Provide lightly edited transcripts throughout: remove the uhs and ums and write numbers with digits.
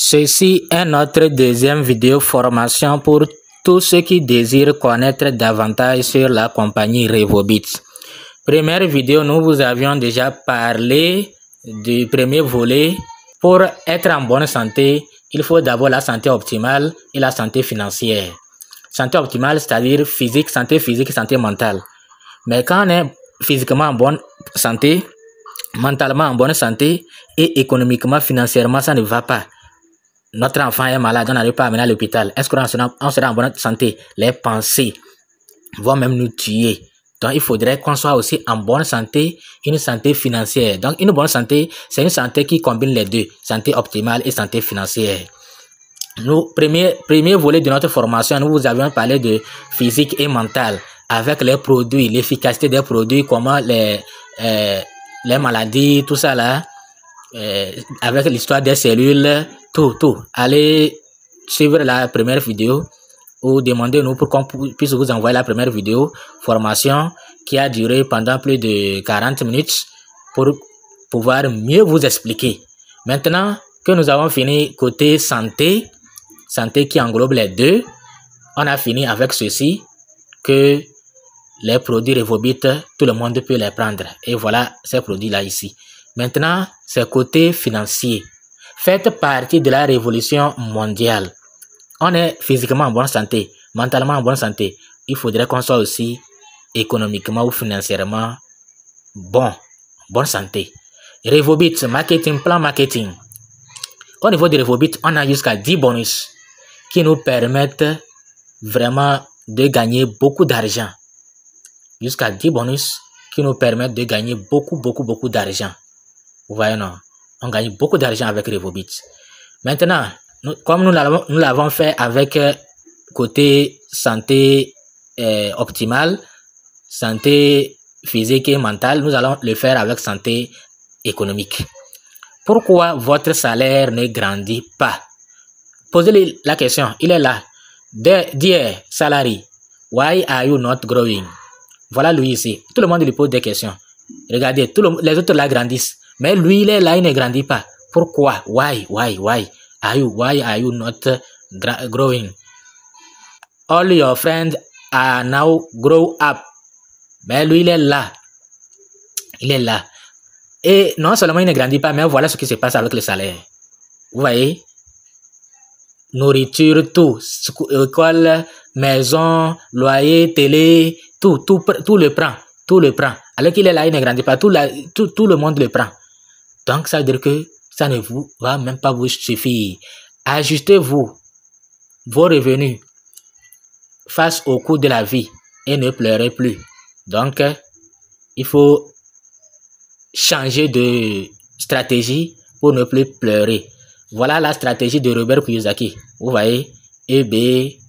Ceci est notre deuxième vidéo formation pour tous ceux qui désirent connaître davantage sur la compagnie Revobit. Première vidéo, nous vous avions déjà parlé du premier volet. Pour être en bonne santé, il faut d'abord la santé optimale et la santé financière. Santé optimale, c'est-à-dire physique, santé mentale. Mais quand on est physiquement en bonne santé, mentalement en bonne santé et économiquement, financièrement, ça ne va pas. Notre enfant est malade, on n'arrive pas à amener à l'hôpital. Est-ce qu'on sera en bonne santé? Les pensées vont même nous tuer. Donc, il faudrait qu'on soit aussi en bonne santé, une santé financière. Donc, une bonne santé, c'est une santé qui combine les deux, santé optimale et santé financière. Nous, premier volet de notre formation, nous vous avions parlé de physique et mental, avec les produits, l'efficacité des produits, comment les maladies, tout ça là, avec l'histoire des cellules, tout. Allez suivre la première vidéo ou demandez-nous pour qu'on puisse vous envoyer la première vidéo formation qui a duré pendant plus de 40 minutes pour pouvoir mieux vous expliquer. Maintenant que nous avons fini côté santé qui englobe les deux, on a fini avec ceci, que les produits Revobit, tout le monde peut les prendre. Et voilà ces produits-là ici. Maintenant, c'est côté financier. Faites partie de la révolution mondiale. On est physiquement en bonne santé, mentalement en bonne santé. Il faudrait qu'on soit aussi économiquement ou financièrement bonne santé. Revobit, marketing, plan marketing. Au niveau de Revobit, on a jusqu'à 10 bonus qui nous permettent vraiment de gagner beaucoup d'argent. Jusqu'à 10 bonus qui nous permettent de gagner beaucoup d'argent. Vous voyez, non? On gagne beaucoup d'argent avec Revobit. Maintenant, comme nous l'avons fait avec côté santé optimale, santé physique et mentale, nous allons le faire avec santé économique. Pourquoi votre salaire ne grandit pas? Posez-lui la question. Il est là. Dear salary, why are you not growing? Voilà lui ici. Tout le monde lui pose des questions. Regardez, les autres là grandissent. Mais lui, il est là, il ne grandit pas. Pourquoi? Why are you not growing? All your friends are now grow up. Mais lui, il est là. Il est là. Et non seulement il ne grandit pas, mais voilà ce qui se passe avec le salaire. Vous voyez? Nourriture, tout. École, maison, loyer, télé, tout le prend. Tout le prend. Alors qu'il est là, il ne grandit pas. Tout le monde le prend. Donc, ça veut dire que ça ne va même pas vous suffire. Ajustez-vous vos revenus face au coût de la vie et ne pleurez plus. Donc, il faut changer de stratégie pour ne plus pleurer. Voilà la stratégie de Robert Kiyosaki. Vous voyez, EBTI.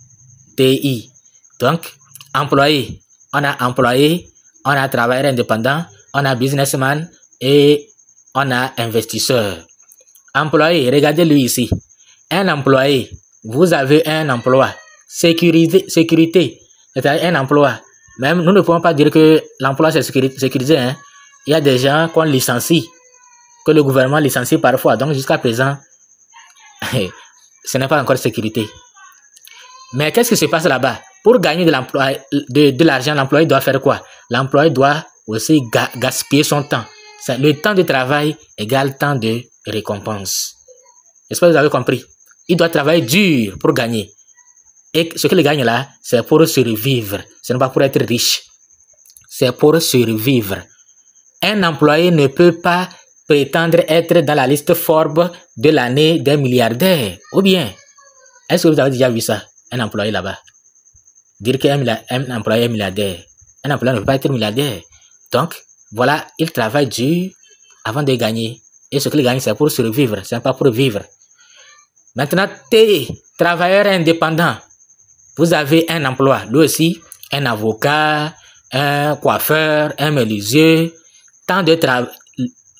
Donc, employé. On a employé, on a travailleur indépendant, on a businessman et on a investisseur. Employé, regardez-lui ici. Un employé, vous avez un emploi. Sécurité, c'est-à-dire un emploi. Même, nous ne pouvons pas dire que l'emploi c'est sécurisé. Hein. Il y a des gens qu'on licencie, que le gouvernement licencie parfois. Donc, jusqu'à présent, ce n'est pas encore sécurité. Mais qu'est-ce qui se passe là-bas? Pour gagner de l'argent, l'employé doit faire quoi? L'employé doit aussi gaspiller son temps. Le temps de travail égale temps de récompense. J'espère que vous avez compris. Il doit travailler dur pour gagner. Et ce qu'il gagne là, c'est pour survivre. Ce n'est pas pour être riche. C'est pour survivre. Un employé ne peut pas prétendre être dans la liste Forbes de l'année des milliardaires. Ou bien, est-ce que vous avez déjà vu ça? Un employé là-bas. Dire qu'un employé est milliardaire. Un employé ne peut pas être milliardaire. Donc, voilà, il travaille dur avant de gagner. Et ce qu'il gagne, c'est pour survivre. Ce n'est pas pour vivre. Maintenant, travailleur indépendant. Vous avez un emploi. Lui aussi, un avocat, un coiffeur, un menuisier.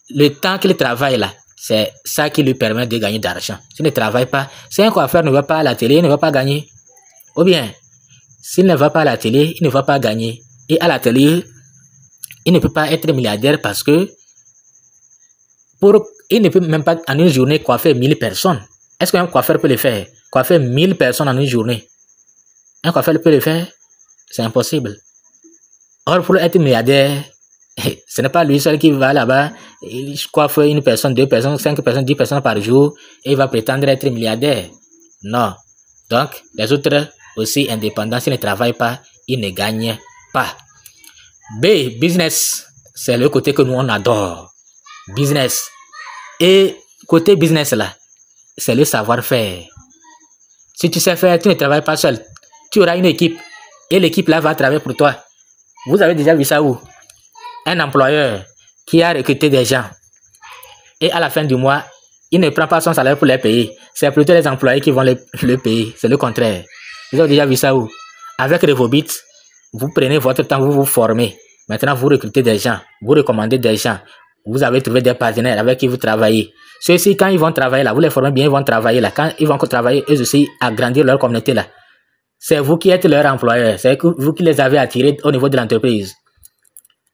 Le temps qu'il travaille là, c'est ça qui lui permet de gagner d'argent. S'il ne travaille pas, si un coiffeur ne va pas à la télé, il ne va pas gagner. Ou bien, s'il ne va pas à la télé, il ne va pas gagner. Et à la télé, il ne peut pas être milliardaire parce que il ne peut même pas en une journée coiffer 1000 personnes. Est-ce qu'un coiffeur peut le faire? Coiffer 1000 personnes en une journée. Un coiffeur peut le faire? C'est impossible. Or, pour être milliardaire, ce n'est pas lui seul qui va là-bas, il coiffe une personne, 2 personnes, 5 personnes, 10 personnes par jour, et il va prétendre être milliardaire. Non. Donc, les autres aussi indépendants, s'ils ne travaillent pas, ils ne gagnent pas. B, business. C'est le côté que nous, on adore. Business. Et côté business, là, c'est le savoir-faire. Si tu sais faire, tu ne travailles pas seul. Tu auras une équipe. Et l'équipe, là, va travailler pour toi. Vous avez déjà vu ça où? Un employeur qui a recruté des gens. Et à la fin du mois, il ne prend pas son salaire pour les payer. C'est plutôt les employés qui vont le payer. C'est le contraire. Vous avez déjà vu ça où? Avec Revobit, vous prenez votre temps, vous vous formez. Maintenant, vous recrutez des gens. Vous recommandez des gens. Vous avez trouvé des partenaires avec qui vous travaillez. Ceux-ci, quand ils vont travailler là, vous les formez bien, ils vont travailler là. Quand ils vont travailler, eux aussi, agrandir leur communauté là. C'est vous qui êtes leur employeur. C'est vous qui les avez attirés au niveau de l'entreprise.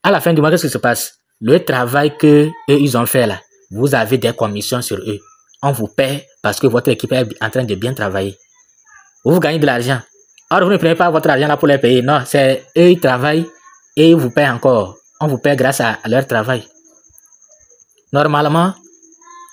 À la fin du mois, qu'est-ce qui se passe? Le travail que eux, ils ont fait là, vous avez des commissions sur eux. On vous paie parce que votre équipe est en train de bien travailler. Vous gagnez de l'argent. Or, vous ne prenez pas votre argent là pour les payer. Non, c'est eux, ils travaillent et ils vous paient encore. On vous paie grâce à leur travail. Normalement,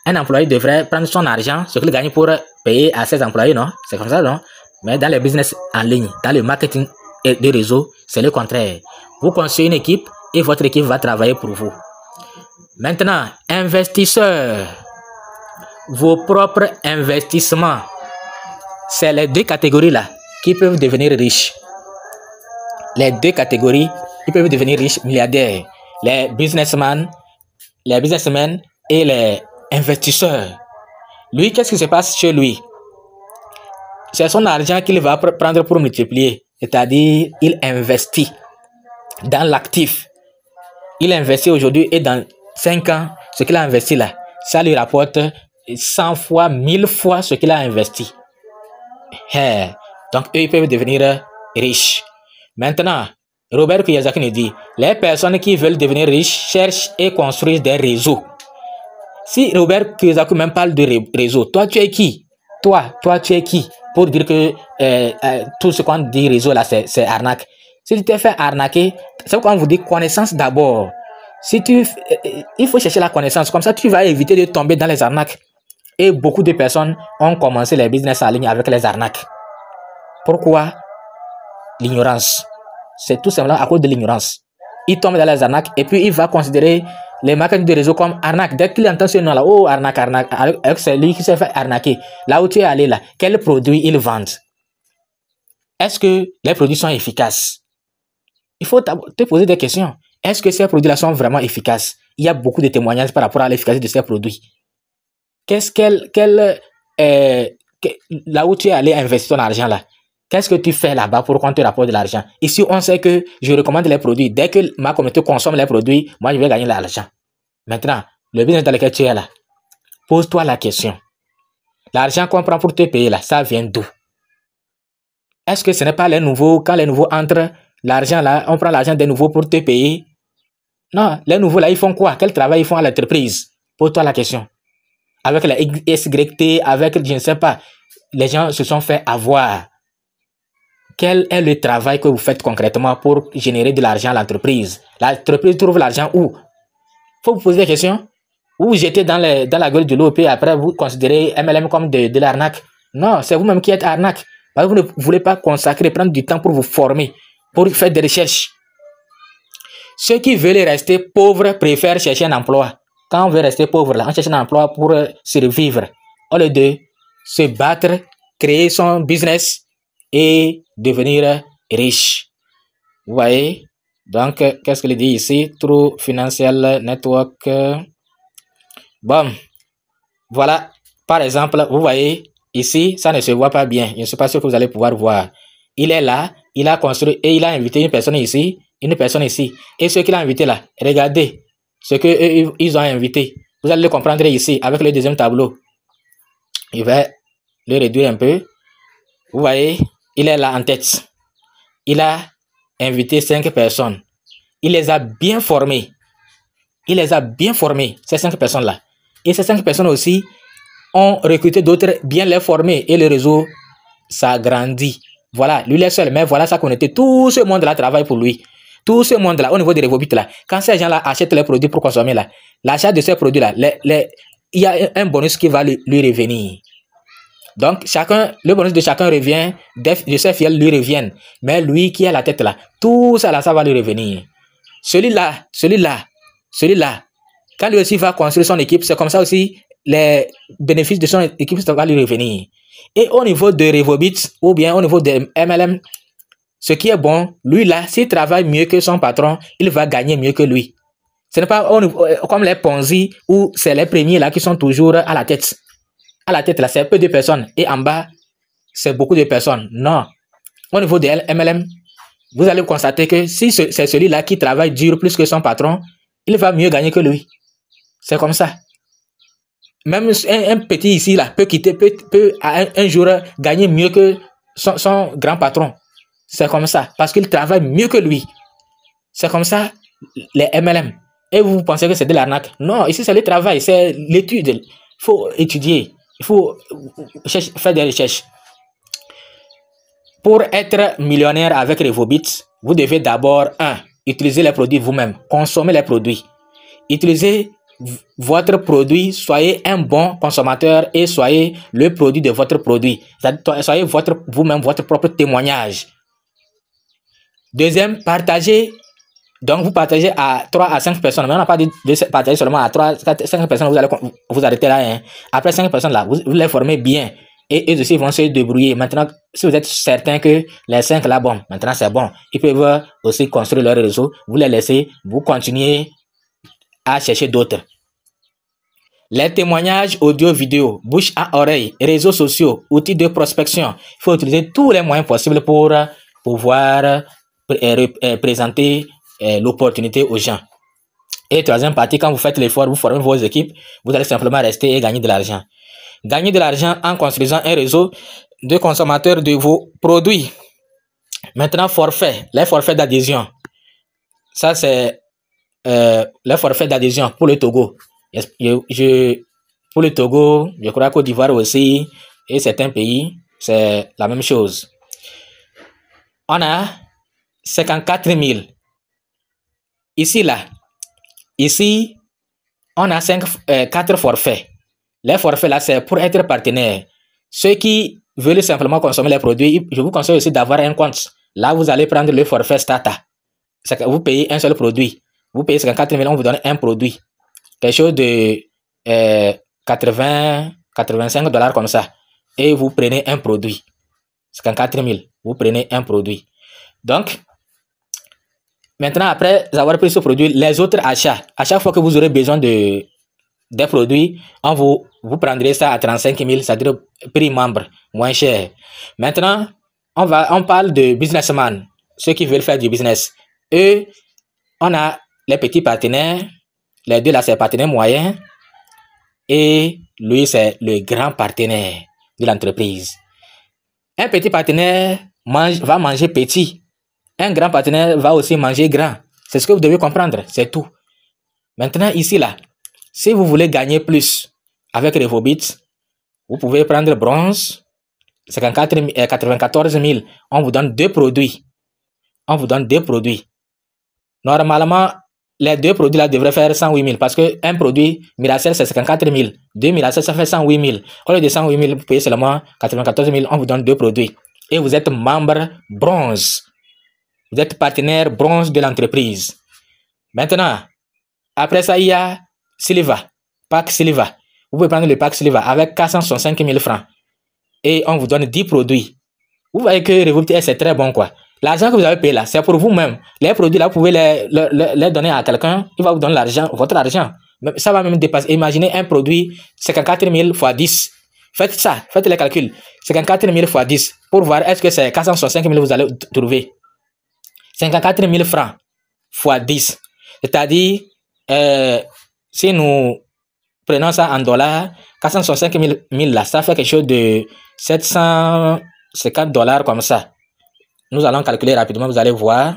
un employé devrait prendre son argent, ce qu'il gagne pour payer à ses employés, non? C'est comme ça, non? Mais dans les business en ligne, dans le marketing et des réseaux, c'est le contraire. Vous construisez une équipe et votre équipe va travailler pour vous. Maintenant, investisseurs. Vos propres investissements. C'est les deux catégories là qui peuvent devenir riches. Les deux catégories qui peuvent devenir riches, milliardaires. Les businessmen et les investisseurs. Lui, qu'est-ce qui se passe chez lui? C'est son argent qu'il va prendre pour multiplier. C'est-à-dire, il investit dans l'actif. Il investit aujourd'hui et dans 5 ans, ce qu'il a investi là, ça lui rapporte 100 fois, 1000 fois ce qu'il a investi. Donc, eux, ils peuvent devenir riches. Maintenant, Robert Kiyosaki nous dit, les personnes qui veulent devenir riches cherchent et construisent des réseaux. Si Robert Kiyosaki même parle de réseau, toi, tu es qui? Toi, tu es qui? Pour dire que tout ce qu'on dit réseau là, c'est arnaque. Si tu t'es fait arnaquer, c'est pourquoi on vous dit connaissance d'abord. Il faut chercher la connaissance. Comme ça, tu vas éviter de tomber dans les arnaques. Et beaucoup de personnes ont commencé les business en ligne avec les arnaques. Pourquoi? L'ignorance. C'est tout simplement à cause de l'ignorance. Il tombe dans les arnaques et puis il va considérer les marketing de réseau comme arnaque. Dès qu'il entend ce nom là, oh arnaque, c'est lui qui s'est fait arnaquer. Là où tu es allé là, quels produits ils vendent? Est-ce que les produits sont efficaces? Il faut te poser des questions. Est-ce que ces produits-là sont vraiment efficaces? Il y a beaucoup de témoignages par rapport à l'efficacité de ces produits. Là où tu es allé investir ton argent là, qu'est-ce que tu fais là-bas pour qu'on te rapporte de l'argent? Ici, on sait que je recommande les produits. Dès que ma communauté consomme les produits, moi, je vais gagner de l'argent. Maintenant, le business dans lequel tu es là, pose-toi la question. L'argent qu'on prend pour te payer là, ça vient d'où? Est-ce que ce n'est pas les nouveaux, quand les nouveaux entrent, l'argent là, on prend l'argent des nouveaux pour te payer? Non, les nouveaux là, ils font quoi? Quel travail ils font à l'entreprise? Pose-toi la question. Avec la SYT, avec, je ne sais pas, les gens se sont fait avoir. Quel est le travail que vous faites concrètement pour générer de l'argent à l'entreprise? L'entreprise trouve l'argent où? Il faut vous poser des questions. Vous vous jetez dans la gueule de l'eau et après vous considérez MLM comme de l'arnaque. Non, c'est vous-même qui êtes arnaque. Parce que vous ne voulez pas consacrer, prendre du temps pour vous former, pour faire des recherches. Ceux qui veulent rester pauvres préfèrent chercher un emploi. Quand on veut rester pauvre, là, on cherche un emploi pour survivre. Au lieu de se battre, créer son business et devenir riche. Vous voyez? Donc, qu'est-ce qu'il dit ici? True Financial Network. Bon, voilà. Par exemple, vous voyez, ici, ça ne se voit pas bien. Je ne sais pas ce que vous allez pouvoir voir. Il est là, il a construit et il a invité une personne ici, une personne ici. Et ce qu'il a invité là, regardez ce qu'ils ont invité. Vous allez le comprendre ici avec le deuxième tableau. Je vais le réduire un peu. Vous voyez, il est là en tête. Il a invité 5 personnes. Il les a bien formées. Il les a bien formées, ces 5 personnes-là. Et ces 5 personnes aussi, ont recruté d'autres, bien les former et le réseau s'agrandit. Voilà, lui il est seul, mais voilà sa communauté. Tout ce monde-là travaille pour lui. Tout ce monde-là, au niveau des Revobit, là, quand ces gens-là achètent les produits pour consommer, là, l'achat de ces produits-là, il y a un bonus qui va lui revenir. Donc, le bonus de chacun revient, de ses fidèles lui reviennent. Mais lui qui a la tête là, tout ça là, ça va lui revenir. Celui-là, quand lui aussi va construire son équipe, c'est comme ça aussi, les bénéfices de son équipe, ça va lui revenir. Et au niveau de Revobit, ou bien au niveau de MLM, ce qui est bon, lui là, s'il travaille mieux que son patron, il va gagner mieux que lui. Ce n'est pas comme les Ponzi où c'est les premiers là qui sont toujours à la tête. À la tête là, c'est peu de personnes. Et en bas, c'est beaucoup de personnes. Non. Au niveau de MLM, vous allez constater que si c'est celui-là qui travaille dur plus que son patron, il va mieux gagner que lui. C'est comme ça. Même un petit ici là peut un jour gagner mieux que son grand patron. C'est comme ça. Parce qu'il travaille mieux que lui. C'est comme ça les MLM. Et vous pensez que c'est de l'arnaque? Non, ici c'est le travail, c'est l'étude. Il faut étudier. Il faut faire des recherches. Pour être millionnaire avec Revobit, vous devez d'abord, utiliser les produits vous-même. Consommer les produits. Utilisez votre produit, soyez un bon consommateur et soyez le produit de votre produit. Soyez vous-même votre propre témoignage. Deuxième, partagez. Donc, vous partagez à 3 à 5 personnes. Mais on n'a pas dit de partager seulement à 3, 4, 5 personnes. Vous allez vous arrêter là. Hein. Après 5 personnes là, vous les formez bien. Et eux aussi vont se débrouiller. Maintenant, si vous êtes certain que les 5 là, bon, maintenant c'est bon. Ils peuvent aussi construire leur réseau. Vous les laissez, vous continuez à chercher d'autres. Les témoignages audio-vidéo, bouche à oreille, réseaux sociaux, outils de prospection. Il faut utiliser tous les moyens possibles pour pouvoir présenter l'opportunité aux gens. Et troisième partie, quand vous faites l'effort, vous formez vos équipes, vous allez simplement rester et gagner de l'argent. Gagner de l'argent en construisant un réseau de consommateurs de vos produits. Maintenant, forfait, les forfaits d'adhésion. Ça, c'est les forfaits d'adhésion pour le Togo. Pour le Togo, je crois Côte d'Ivoire aussi, et certains pays, c'est la même chose. On a 54 000. Ici, on a 4 forfaits. Les forfaits là, c'est pour être partenaire. Ceux qui veulent simplement consommer les produits, je vous conseille aussi d'avoir un compte. Là, vous allez prendre le forfait Stata. Vous payez un seul produit. Vous payez 54 000, on vous donne un produit. Quelque chose de 85 $ comme ça. Et vous prenez un produit. 54 000, vous prenez un produit. Donc, maintenant, après avoir pris ce produit, les autres achats, à chaque fois que vous aurez besoin des produits, vous prendrez ça à 35 000, c'est-à-dire prix membre, moins cher. Maintenant, on parle de businessmen, ceux qui veulent faire du business. Eux, on a les petits partenaires, les deux là, c'est partenaires moyens, et lui, c'est le grand partenaire de l'entreprise. Un petit partenaire va manger petit. Un grand partenaire va aussi manger grand. C'est ce que vous devez comprendre, c'est tout. Maintenant, ici, là, si vous voulez gagner plus avec Revobit, vous pouvez prendre bronze, 94 000. On vous donne 2 produits. Normalement, les 2 produits là devraient faire 108 000 parce qu'un produit Miracell c'est 54 000. 2 Miracell ça fait 108 000. Au lieu de 108 000, vous payez seulement 94 000. On vous donne 2 produits. Et vous êtes membre bronze. Vous êtes partenaire bronze de l'entreprise. Maintenant, après ça, il y a Silva. Pack Silva. Vous pouvez prendre le pack Silva avec 465 000 francs. Et on vous donne 10 produits. Vous voyez que Revobit, c'est très bon, quoi. L'argent que vous avez payé là, c'est pour vous-même. Les produits là, vous pouvez les donner à quelqu'un. Il va vous donner l'argent, votre argent. Ça va même dépasser. Imaginez un produit, 54 000 x 10. Faites ça, faites les calculs. 54 000 x 10 pour voir est-ce que c'est 465 000 vous allez trouver. 54 000 francs x 10. C'est-à-dire, si nous prenons ça en dollars, 465 000 là, ça fait quelque chose de 750 $ comme ça. Nous allons calculer rapidement, vous allez voir.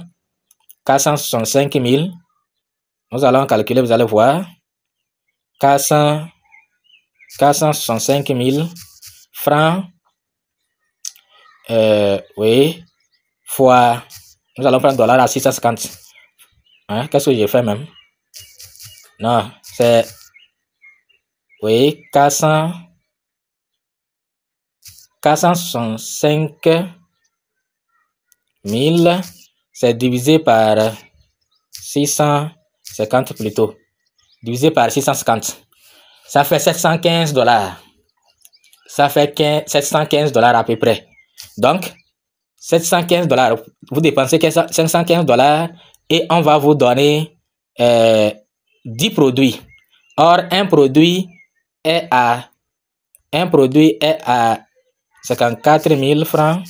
465 000. Nous allons calculer, vous allez voir. 465 465 000 francs, oui, fois, nous allons prendre dollar à 650. Hein, qu'est-ce que j'ai fait même? Non, c'est, oui, 465 000, c'est divisé par 650 plutôt. Divisé par 650. Ça fait 715 $. Ça fait 715 $ à peu près. Donc, 715 $. Vous dépensez 715 $ et on va vous donner 10 produits. Or, un produit est à 54 000 francs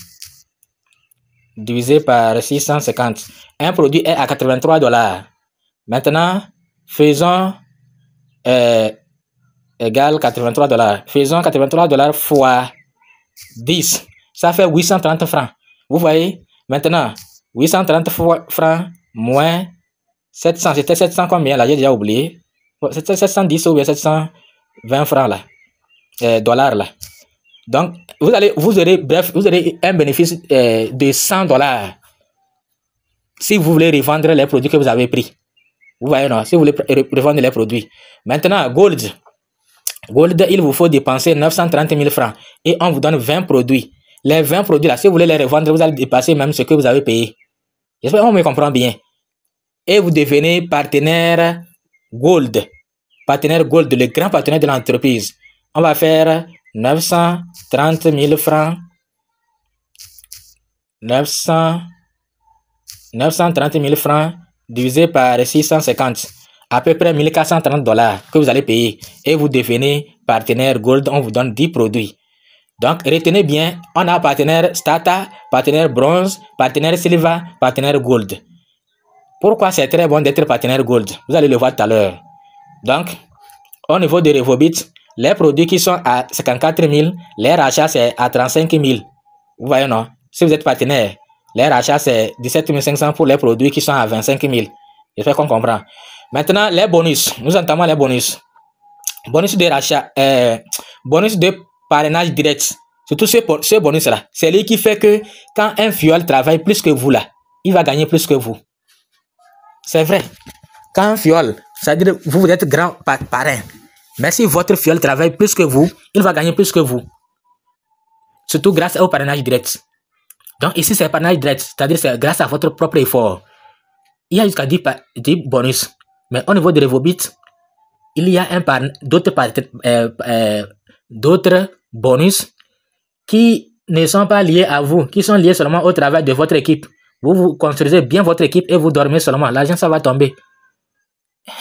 divisé par 650. Un produit est à 83 $. Maintenant, faisons égal 83 $. Faisons 83 $ fois 10. Ça fait 830 francs. Vous voyez? Maintenant, 830 francs moins 700. C'était 700 combien là? J'ai déjà oublié. C'était 710 ou bien 720 francs là. Dollars là. Donc, vous aurez un bénéfice de 100 $ si vous voulez revendre les produits que vous avez pris. Vous voyez, non? Si vous voulez revendre les produits. Maintenant, Gold, il vous faut dépenser 930 000 francs et on vous donne 20 produits. Les 20 produits là, si vous voulez les revendre, vous allez dépasser même ce que vous avez payé. J'espère qu'on me comprend bien. Et vous devenez partenaire Gold. Partenaire Gold, le grand partenaire de l'entreprise. On va faire 930 000 francs. 930 000 francs divisé par 650. À peu près 1430 $ que vous allez payer. Et vous devenez partenaire Gold. On vous donne 10 produits. Donc, retenez bien, on a partenaire Stata, partenaire Bronze, partenaire Silver, partenaire Gold. Pourquoi c'est très bon d'être partenaire Gold? Vous allez le voir tout à l'heure. Donc, au niveau de Revobit, les produits qui sont à 54 000, les rachats c'est à 35 000. Vous voyez, non? Si vous êtes partenaire, les rachats c'est 17 500 pour les produits qui sont à 25 000. J'espère qu'on comprend. Maintenant, les bonus. Nous entamons les bonus. Bonus de rachat, bonus de parrainage direct. Surtout ce bonus-là. C'est lui qui fait que quand un fiole travaille plus que vous là, il va gagner plus que vous. C'est vrai. Quand un fiole, c'est-à-dire vous êtes grand parrain. Mais si votre fiole travaille plus que vous, il va gagner plus que vous. Surtout grâce au parrainage direct. Donc ici, c'est parrainage direct. C'est-à-dire c'est grâce à votre propre effort. Il y a jusqu'à 10 bonus. Mais au niveau de Revobit, il y a d'autres bonus qui ne sont pas liés à vous, qui sont liés seulement au travail de votre équipe. Vous construisez bien votre équipe et vous dormez seulement. L'argent, ça va tomber.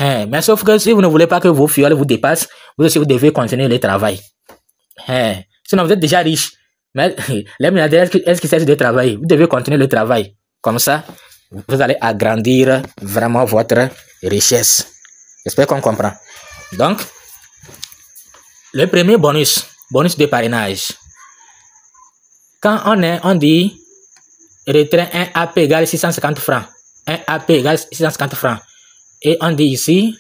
Mais sauf que si vous ne voulez pas que vos fioles vous dépassent, vous aussi, vous devez continuer le travail. Sinon, vous êtes déjà riche. Mais les milliardaires, est-ce qu'ils cessent de travailler? Vous devez continuer le travail. Comme ça, vous allez agrandir vraiment votre richesse. J'espère qu'on comprend. Donc, le premier bonus de parrainage. Quand on dit retrait 1 AP égale 650 francs. 1 AP égale 650 francs. Et on dit ici,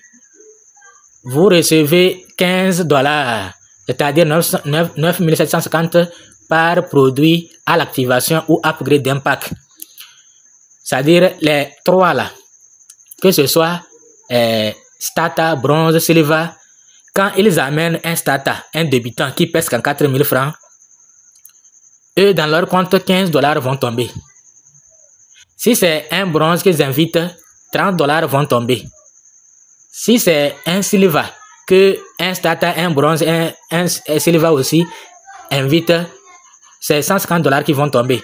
vous recevez 15 $, c'est-à-dire 9 750 par produit à l'activation ou upgrade d'impact. C'est-à-dire les trois là, que ce soit Stata, Bronze, Silver, quand ils amènent un Stata, un débutant qui pèse 54 000 francs, eux dans leur compte 15 $ vont tomber. Si c'est un Bronze qu'ils invitent, 30 $ vont tomber. Si c'est un Silver, que un Stata, un Bronze, un Silver aussi invite, c'est 150 $ qui vont tomber.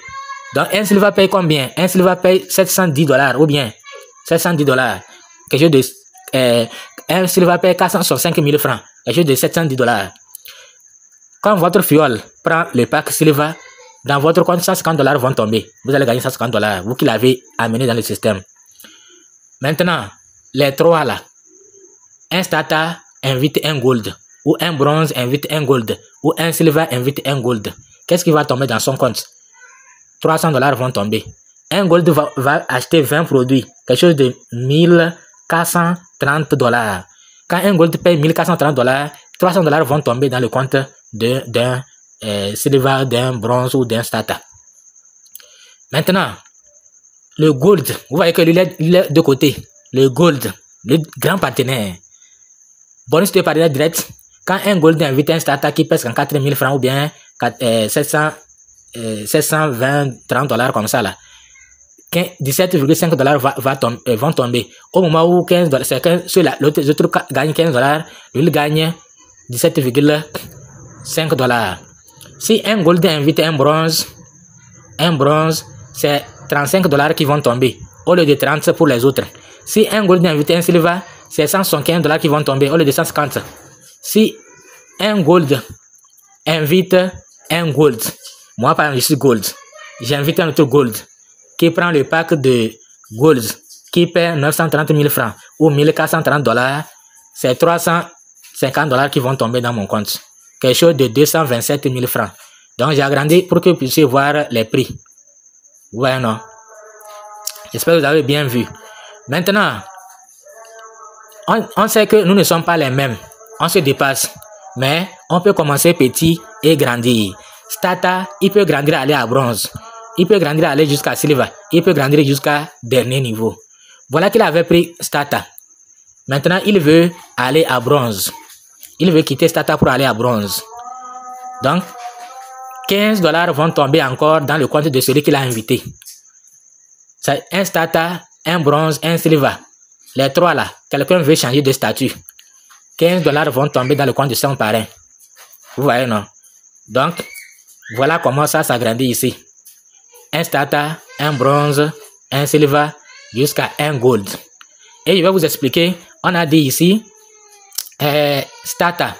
Donc un Silver paye combien? Un Silver paye 710 $ ou bien 710 $. Quelque chose de un Silver paye 465 000 francs. Quelque chose de 710 $. Quand votre fiole prend le pack Silver, dans votre compte 150 $ vont tomber. Vous allez gagner 150 $, vous qui l'avez amené dans le système. Maintenant, les trois là. Un Stata invite un Gold, ou un Bronze invite un Gold, ou un Silver invite un Gold. Qu'est-ce qui va tomber dans son compte? 300 $ vont tomber. Un Gold va acheter 20 produits, quelque chose de 1430 $. Quand un Gold paye 1430 $, $300 vont tomber dans le compte d'un silver, d'un bronze ou d'un starter. Maintenant, le gold, vous voyez que il est de côté. Le gold, le grand partenaire. Bonus de partenaire direct. Quand un gold invite un starter qui pèse 4 000 francs ou bien 720, $30 comme ça là, $17,5 vont tomber. Au moment où l'autre gagne $15, lui il gagne $17,5. Si un gold invite un bronze, c'est $35 qui vont tomber au lieu de 30 pour les autres. Si un gold invite un silver, c'est $175 qui vont tomber au lieu de 150. Si un gold invite un gold, moi par exemple je suis gold, j'invite un autre gold qui prend le pack de gold qui paie 930 000 francs ou $1,430, c'est $350 qui vont tomber dans mon compte. Quelque chose de 227 000 francs. Donc j'ai agrandi pour que vous puissiez voir les prix. Ouais, non. J'espère que vous avez bien vu. Maintenant, on sait que nous ne sommes pas les mêmes. On se dépasse. Mais on peut commencer petit et grandir. Starter, il peut grandir aller à bronze. Il peut grandir aller jusqu'à silver. Il peut grandir jusqu'à dernier niveau. Voilà qu'il avait pris starter. Maintenant, il veut aller à bronze. Il veut quitter starter pour aller à bronze. Donc, $15 vont tomber encore dans le compte de celui qui l'a invité. C'est un starter, un bronze, un silver. Les trois là, quelqu'un veut changer de statut. $15 vont tomber dans le compte de son parrain. Vous voyez, non? Donc, voilà comment ça s'agrandit ici. Un starter, un bronze, un silver, jusqu'à un gold. Et je vais vous expliquer, on a dit ici, starter.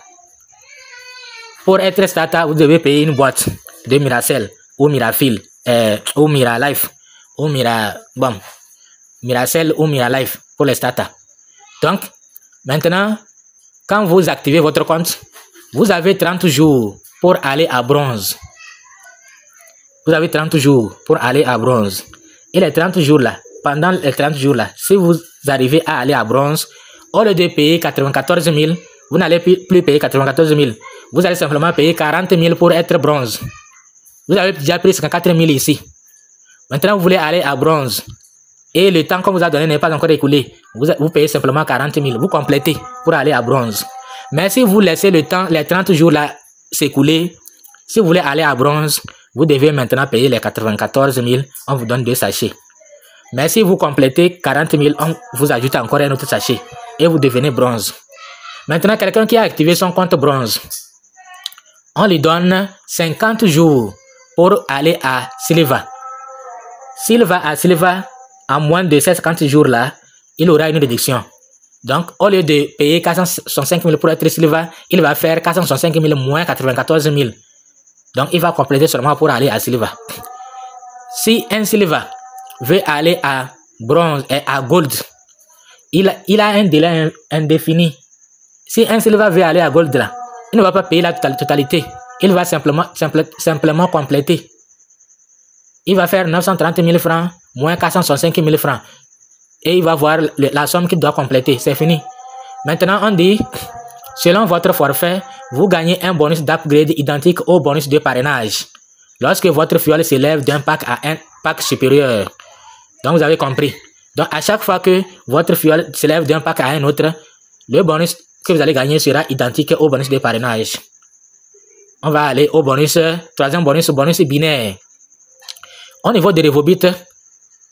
Pour être starter, vous devez payer une boîte de Miracell ou Mirafil, ou Miralife, ou Miracell ou Miralife pour les starters. Donc, maintenant, quand vous activez votre compte, vous avez 30 jours pour aller à bronze. Vous avez 30 jours pour aller à bronze. Et les 30 jours là, pendant les 30 jours là, si vous arrivez à aller à bronze, au lieu de payer 94 000, vous n'allez plus payer 94 000. Vous allez simplement payer 40 000 pour être bronze. Vous avez déjà pris 54 000 ici. Maintenant, vous voulez aller à bronze. Et le temps qu'on vous a donné n'est pas encore écoulé. Vous payez simplement 40 000. Vous complétez pour aller à bronze. Mais si vous laissez le temps, les 30 jours là s'écouler, si vous voulez aller à bronze, vous devez maintenant payer les 94 000. On vous donne 2 sachets. Mais si vous complétez 40 000, on vous ajoute encore un autre sachet. Et vous devenez bronze. Maintenant, quelqu'un qui a activé son compte bronze, on lui donne 50 jours pour aller à silver. S'il va à silver, en moins de ces 50 jours là, il aura une réduction. Donc, au lieu de payer 465 000 pour être silver, il va faire 465 000 moins 94 000. Donc, il va compléter seulement pour aller à silver. Si un silver veut aller à bronze et à gold, il a un délai indéfini. Si un silver veut aller à gold là, il ne va pas payer la totalité. Il va simplement compléter. Il va faire 930 000 francs moins 465 000 francs. Et il va voir la somme qu'il doit compléter. C'est fini. Maintenant, on dit, selon votre forfait, vous gagnez un bonus d'upgrade identique au bonus de parrainage lorsque votre fiole s'élève d'un pack à un pack supérieur. Donc, vous avez compris. Donc, à chaque fois que votre fiole s'élève d'un pack à un autre, le bonus que vous allez gagner sera identique au bonus de parrainage. On va aller au bonus, troisième bonus, bonus binaire. Au niveau de Revobit,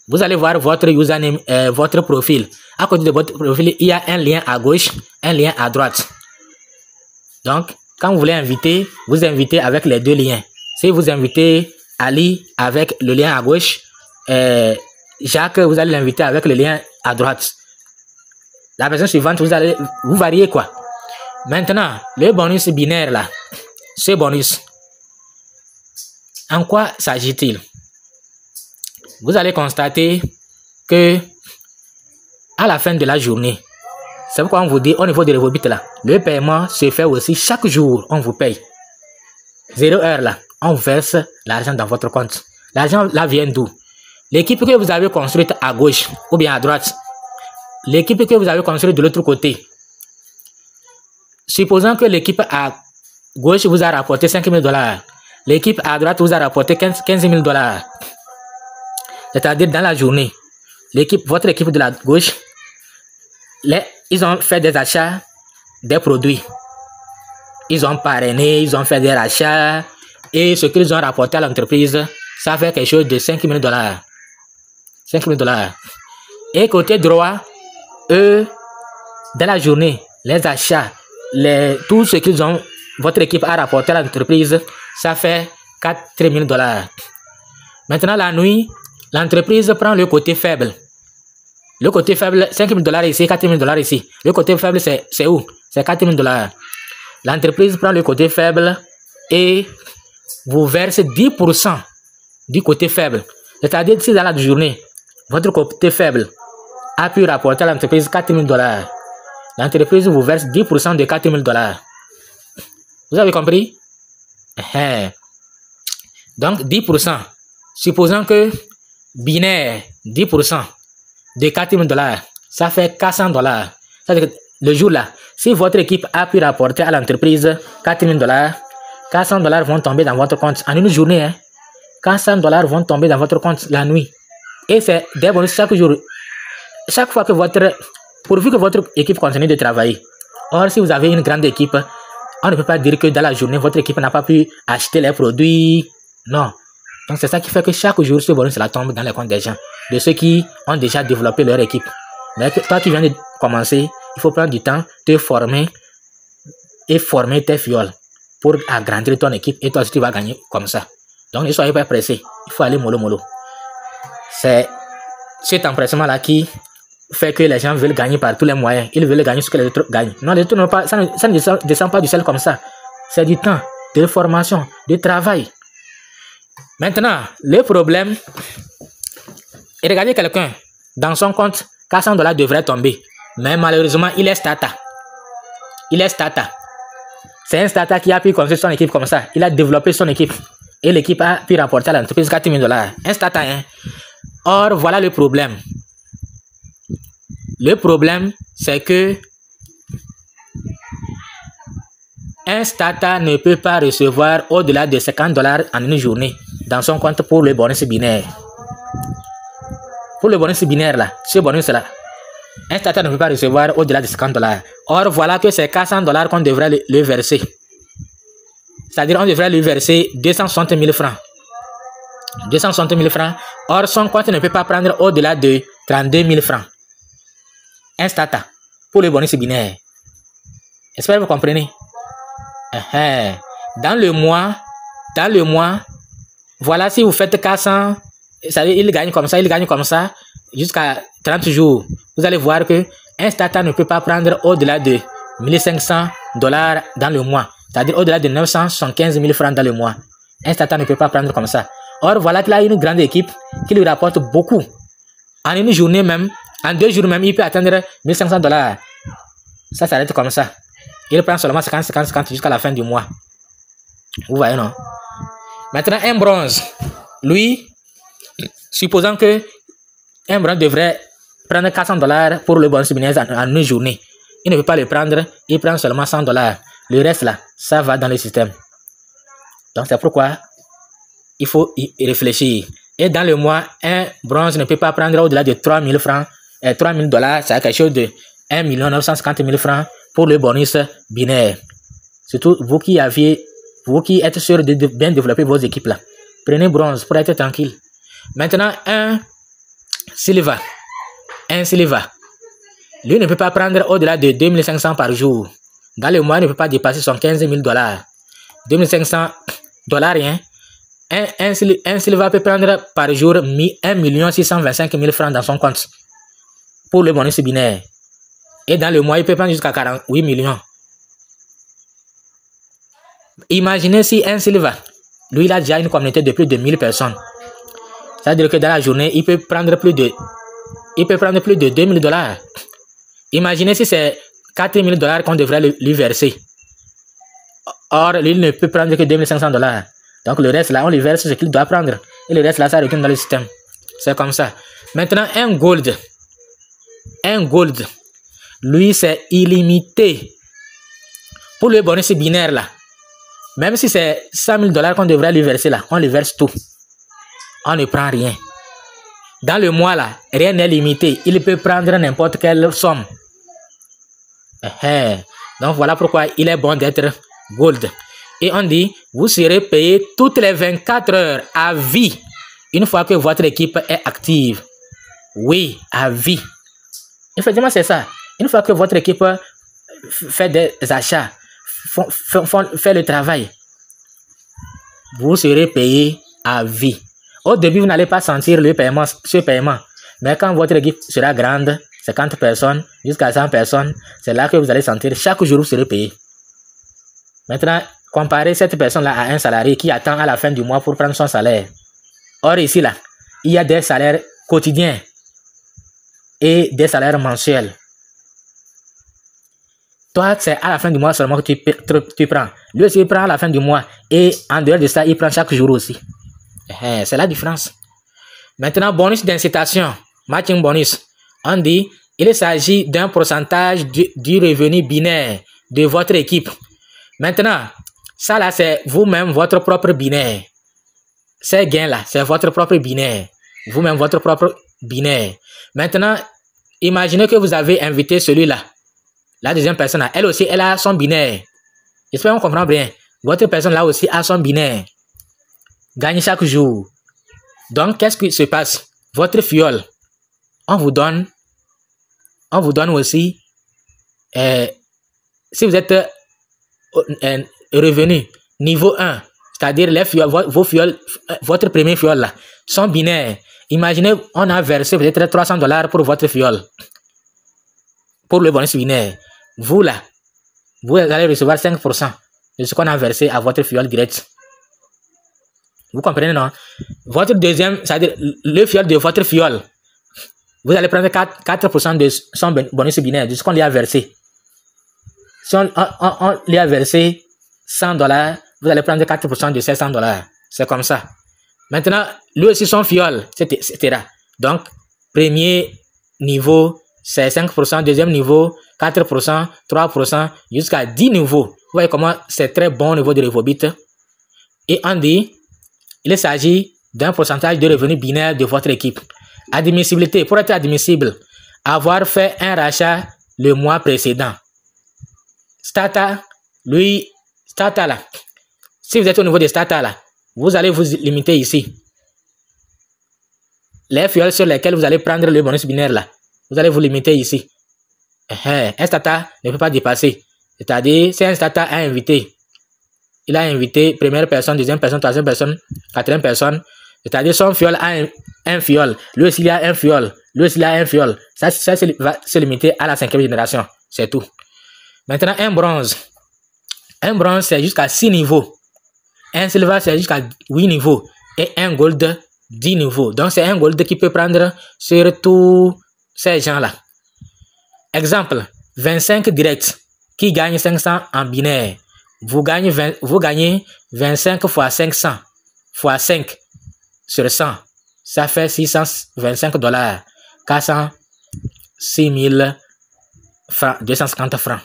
vous allez voir votre username, votre profil. À côté de votre profil, il y a un lien à gauche, un lien à droite. Donc, quand vous voulez inviter, vous invitez avec les deux liens. Si vous invitez Ali avec le lien à gauche, Jacques, vous allez l'inviter avec le lien à droite. La personne suivante, vous variez quoi. Maintenant, le bonus binaire là, ce bonus, en quoi s'agit-il? Vous allez constater que à la fin de la journée, c'est pourquoi on vous dit au niveau de Revobit là, le paiement se fait aussi chaque jour, on vous paye. 0 heure là, on verse l'argent dans votre compte. L'argent là vient d'où? L'équipe que vous avez construite à gauche ou bien à droite, l'équipe que vous avez construite de l'autre côté, supposons que l'équipe à gauche vous a rapporté 5 000 $. L'équipe à droite vous a rapporté 15 000 $. C'est-à-dire dans la journée, votre équipe de la gauche, ils ont fait des achats des produits. Ils ont parrainé, ils ont fait des rachats et ce qu'ils ont rapporté à l'entreprise, ça fait quelque chose de 5 000 $. 5 000 $. Et côté droit, eux, dans la journée, les achats, tout ce qu'ils ont, votre équipe a rapporté à l'entreprise, ça fait 4 000 $. Maintenant, la nuit, l'entreprise prend le côté faible. Le côté faible, 5 000 $ ici, 4 000 $ ici. Le côté faible, c'est où? C'est 4 000 $. L'entreprise prend le côté faible et vous verse 10% du côté faible. C'est-à-dire si dans la journée, votre côté faible a pu rapporter à l'entreprise 4 000 $, l'entreprise vous verse 10% de 4 000 $. Vous avez compris? Donc 10%. Supposons que binaire, 10% de 4 000 $, ça fait 400 $. C'est-à-dire que le jour-là, si votre équipe a pu rapporter à l'entreprise 4 000 $, 400 $ vont tomber dans votre compte en une journée. 400 $ vont tomber dans votre compte la nuit. Et c'est des bonus chaque jour. Chaque fois que pourvu que votre équipe continue de travailler. Or, si vous avez une grande équipe, on ne peut pas dire que dans la journée, votre équipe n'a pas pu acheter les produits. Non. Donc, c'est ça qui fait que chaque jour, ce bonus tombe dans les comptes des gens, de ceux qui ont déjà développé leur équipe. Mais toi qui viens de commencer, il faut prendre du temps, te former et former tes fioles pour agrandir ton équipe et toi aussi tu vas gagner comme ça. Donc ne soyez pas pressé, il faut aller mollo mollo. C'est cet empressement-là qui fait que les gens veulent gagner par tous les moyens. Ils veulent gagner ce que les autres gagnent. Non, les autres n'ont pas, ça ne descend pas du ciel comme ça. C'est du temps, de formation, de travail. Maintenant, le problème est regarder quelqu'un dans son compte, 400 $ devrait tomber. Mais malheureusement, il est startup. Il est startup. C'est un startup qui a pu construire son équipe comme ça. Il a développé son équipe. Et l'équipe a pu rapporter à l'entreprise 4 000 $. Un startup, hein? Or, voilà le problème. Le problème, c'est que un startup ne peut pas recevoir au-delà de 50 $ en une journée dans son compte pour le bonus binaire. Pour le bonus binaire là, ce bonus-là, un startup ne peut pas recevoir au-delà de 50 $. Or, voilà que c'est 400 $ qu'on devrait le verser. C'est-à-dire, on devrait lui verser 260 000 francs. 260 000 francs. Or, son compte ne peut pas prendre au-delà de 32 000 francs. Un startup pour le bonus binaire. J'espère que vous comprenez. Dans le mois, voilà, si vous faites 400, c'est-à-dire, il gagne comme ça, jusqu'à 30 jours. Vous allez voir que un startup ne peut pas prendre au-delà de 1 500 $ dans le mois. C'est-à-dire au-delà de 975 000 francs dans le mois. Un startup ne peut pas prendre comme ça. Or, voilà qu'il a une grande équipe qui lui rapporte beaucoup. En une journée même, en 2 jours même, il peut atteindre 1 500 $. Ça s'arrête comme ça. Il prend seulement 50 jusqu'à la fin du mois. Vous voyez, non? Maintenant, un bronze. Lui, supposons que un bronze devrait prendre 400 $ pour le bonus binaire en une journée. Il ne peut pas le prendre, il prend seulement 100 $. Le reste là, ça va dans le système. Donc c'est pourquoi il faut y réfléchir. Et dans le mois, un bronze ne peut pas prendre au-delà de 3 000 francs. 3 000 $, c'est quelque chose de 1 950 000 francs pour le bonus binaire. Surtout vous qui êtes sûr de bien développer vos équipes là. Prenez bronze pour être tranquille. Maintenant, un silver. Lui ne peut pas prendre au-delà de 2 500 par jour. Dans le mois, il ne peut pas dépasser son 15 000 $. 2 500 $, rien. Un silver peut prendre par jour 1 625 000 francs dans son compte pour le bonus binaire. Et dans le mois, il peut prendre jusqu'à 48 millions. Imaginez si un silver, lui, il a déjà une communauté de plus de 1000 personnes. C'est-à-dire que dans la journée, il peut prendre plus de 2 000 $. Imaginez si c'est 4 000 $ qu'on devrait lui verser. Or, lui ne peut prendre que 2 500 $. Donc, le reste là, on lui verse ce qu'il doit prendre. Et le reste là, ça retourne dans le système. C'est comme ça. Maintenant, un gold, lui, c'est illimité. Pour le bonus binaire là, même si c'est 100 000 $ qu'on devrait lui verser là, on lui verse tout. On ne prend rien. Dans le mois là, rien n'est limité. Il peut prendre n'importe quelle somme. Donc voilà pourquoi il est bon d'être gold. Et on dit, vous serez payé toutes les 24 heures à vie. Une fois que votre équipe est active. Oui, à vie. Effectivement, c'est ça. Une fois que votre équipe fait des achats, fait le travail, vous serez payé à vie. Au début, vous n'allez pas sentir ce paiement. Mais quand votre équipe sera grande, 50 personnes, jusqu'à 100 personnes, c'est là que vous allez sentir chaque jour vous serez payé. Maintenant, comparez cette personne-là à un salarié qui attend à la fin du mois pour prendre son salaire. Or, ici, là, il y a des salaires quotidiens et des salaires mensuels. Toi, c'est à la fin du mois seulement que tu prends. Lui aussi, il prend à la fin du mois. Et en dehors de ça, il prend chaque jour aussi. C'est la différence. Maintenant, bonus d'incitation, matching bonus. On dit, il s'agit d'un pourcentage du revenu binaire de votre équipe. Maintenant, ça là, c'est vous-même votre propre binaire. Ces gains-là, c'est votre propre binaire. Vous-même votre propre binaire. Maintenant, imaginez que vous avez invité celui-là. La deuxième personne, elle aussi, elle a son binaire. J'espère qu'on comprend bien. Votre personne là aussi a son binaire. Gagne chaque jour. Donc, qu'est-ce qui se passe? Votre fiole, on vous donne aussi, si vous êtes revenu niveau 1, c'est-à-dire les fioles, vos fioles, votre premier fiole là, sont binaires. Imaginez, on a versé peut-être 300 $ pour votre fiole, pour le bonus binaire. Vous là, vous allez recevoir 5% de ce qu'on a versé à votre fiole direct. Vous comprenez, non? Votre deuxième, c'est-à-dire le fiole de votre fiole, vous allez prendre 4% de son bonus binaire, de ce qu'on lui a versé. Si on lui a versé 100 $, vous allez prendre 4% de ces 100 $. C'est comme ça. Maintenant, lui aussi son fiole, etc. Donc, premier niveau, c'est 5%, deuxième niveau, 4%, 3%, jusqu'à 10 niveaux. Vous voyez comment c'est très bon au niveau de Revobit. Et on dit, il s'agit d'un pourcentage de revenu binaire de votre équipe. Admissibilité. Pour être admissible, avoir fait un rachat le mois précédent. Stata, Stata là. Si vous êtes au niveau de Stata là, vous allez vous limiter ici. Les fioles sur lesquelles vous allez prendre le bonus binaire là, vous allez vous limiter ici. Un Stata ne peut pas dépasser. C'est-à-dire, si un Stata a invité, il a invité première personne, deuxième personne, troisième personne, quatrième personne. C'est-à-dire son fiole a un fiole. Lui aussi, il a un fiole. Lui aussi, il a un fiole. Ça va se limiter à la 5e génération. C'est tout. Maintenant, un bronze. Un bronze, c'est jusqu'à 6 niveaux. Un silver, c'est jusqu'à 8 niveaux. Et un gold, 10 niveaux. Donc, c'est un gold qui peut prendre sur tous ces gens-là. Exemple, 25 direct qui gagne 500 en binaire. Vous gagnez 25 fois 500 fois 5 sur 100. Ça fait 625 $. 406 000 francs, 250 francs.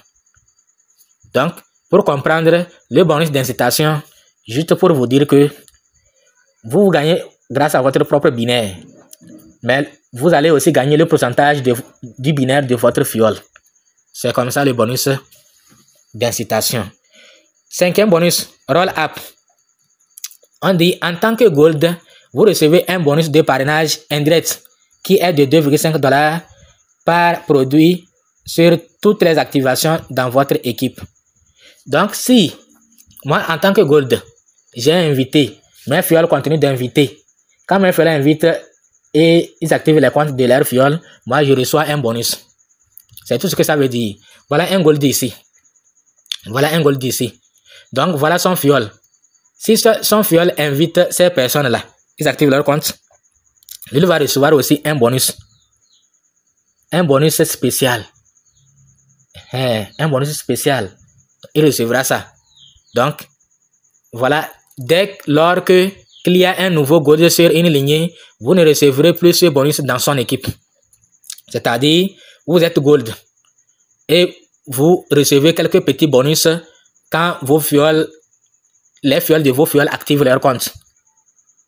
Donc, pour comprendre le bonus d'incitation, juste pour vous dire que vous gagnez grâce à votre propre binaire. Mais vous allez aussi gagner le pourcentage du binaire de votre fiole. C'est comme ça le bonus d'incitation. 5e bonus, roll up. On dit, en tant que gold, vous recevez un bonus de parrainage indirect qui est de 2,5 $ par produit sur toutes les activations dans votre équipe. Donc, si moi, en tant que gold, j'ai invité, mes fioles continuent d'inviter. Quand mes fioles invitent et ils activent les comptes de leurs fioles, moi, je reçois un bonus. C'est tout ce que ça veut dire. Voilà un gold ici. Voilà un gold ici. Donc, voilà son fiole. Si son fiole invite ces personnes-là, ils activent leur compte, il va recevoir aussi un bonus. Un bonus spécial. Un bonus spécial. Il recevra ça. Donc, voilà. Lors qu'il y a un nouveau gold sur une lignée, vous ne recevrez plus ce bonus dans son équipe. C'est-à-dire, vous êtes gold et vous recevez quelques petits bonus quand vos fioles, les fioles de vos fioles activent leur compte,